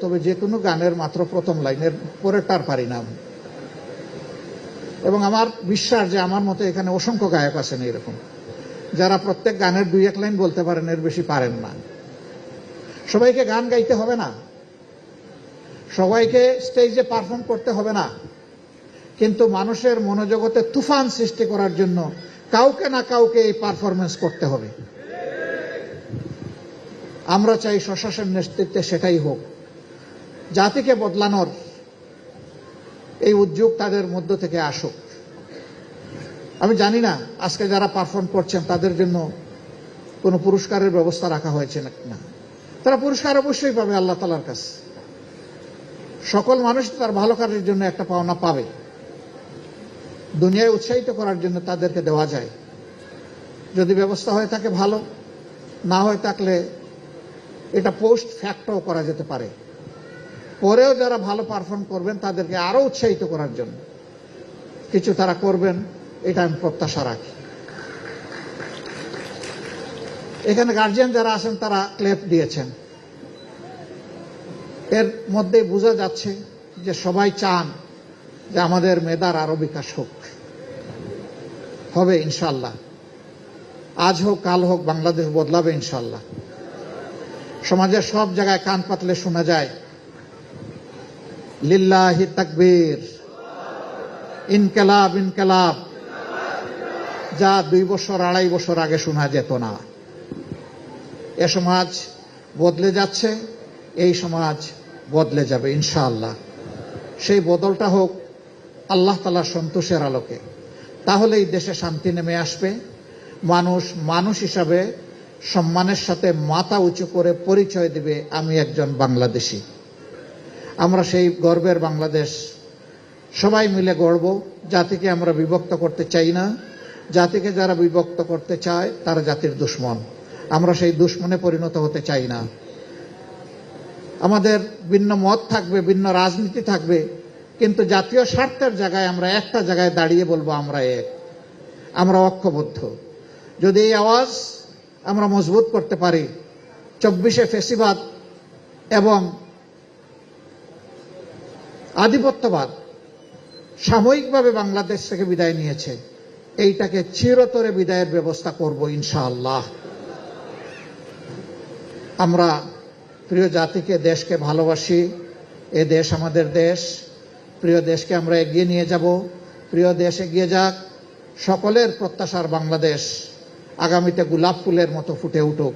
তবে যে কোনো গানের মাত্র প্রথম লাইনের পরেরটার পারি না। এবং আমার বিশ্বাস যে আমার মতো এখানে অসংখ্য গায়ক আছেন এরকম, যারা প্রত্যেক গানের 2-1 লাইন বলতে পারেন, এর বেশি পারেন না। সবাইকে গান গাইতে হবে না, সবাইকে স্টেজে পারফর্ম করতে হবে না, কিন্তু মানুষের মনোজগতে তুফান সৃষ্টি করার জন্য কাউকে না কাউকে এই পারফরমেন্স করতে হবে। আমরা চাই স্বশাসন নেতৃত্বে সেটাই হোক। জাতিকে বদলানোর এই উদ্যোগ তাদের মধ্য থেকে আসুক। আমি জানি না আজকে যারা পারফর্ম করছেন তাদের জন্য কোনো পুরস্কারের ব্যবস্থা রাখা হয়েছে না। তারা পুরস্কার অবশ্যই পাবে আল্লাহ তাআলার কাছে। সকল মানুষ তার ভালো কাজের জন্য একটা পাওনা পাবে। দুনিয়ায় উৎসাহিত করার জন্য তাদেরকে দেওয়া যায়, যদি ব্যবস্থা হয়ে থাকে ভালো, না হয়ে থাকলে এটা পোস্ট ফ্যাক্টও করা যেতে পারে। পরেও যারা ভালো পারফর্ম করবেন তাদেরকে আরো উৎসাহিত করার জন্য কিছু তারা করবেন, এটা আমি প্রত্যাশা রাখি। এখানে গার্জিয়ান যারা আছেন তারা ক্লেপ দিয়েছেন, এর মধ্যে বোঝা যাচ্ছে যে সবাই চান যে আমাদের মেধার আরো বিকাশ হোক। হবে ইনশাল্লাহ, আজ হোক কাল হোক বাংলাদেশ বদলাবে ইনশাল্লাহ। সমাজের সব জায়গায় কান পাতলে শোনা যায় লিল্লাহি তাকবীর, ইনকালাব ইনকালাব, যা 2 বছর 2.5 বছর আগে শোনা যেত না। এ সমাজ বদলে যাচ্ছে, এই সমাজ বদলে যাবে ইনশাআল্লাহ। সেই বদলটা হোক আল্লাহ তাআলার সন্তোষের আলোকে, তাহলেই দেশে শান্তি নেমে আসবে। মানুষ মানুষ হিসাবে সম্মানের সাথে মাথা উঁচু করে পরিচয় দিবে, আমি একজন বাংলাদেশী। আমরা সেই গর্বের বাংলাদেশ সবাই মিলে গড়ব। জাতিকে আমরা বিভক্ত করতে চাই না। জাতিকে যারা বিভক্ত করতে চায় তারা জাতির দুশ্মন। আমরা সেই দুশ্মনে পরিণত হতে চাই না। আমাদের ভিন্ন মত থাকবে, ভিন্ন রাজনীতি থাকবে, কিন্তু জাতীয় স্বার্থের জায়গায় আমরা একটা জায়গায় দাঁড়িয়ে বলবো আমরা এক, আমরা ঐক্যবদ্ধ। যদি এই আওয়াজ আমরা মজবুত করতে পারি, 24-এ ফ্যাসিবাদ এবং আধিপত্যবাদ সাময়িকভাবে বাংলাদেশ থেকে বিদায় নিয়েছে, এইটাকে চিরতরে বিদায়ের ব্যবস্থা করব ইনশাআল্লাহ। আমরা প্রিয় জাতিকে, দেশকে ভালোবাসি। এ দেশ আমাদের দেশ। প্রিয় দেশকে আমরা এগিয়ে নিয়ে যাব। প্রিয় দেশ এগিয়ে যাক। সকলের প্রত্যাশার বাংলাদেশ আগামীতে গোলাপ ফুলের মতো ফুটে উঠুক।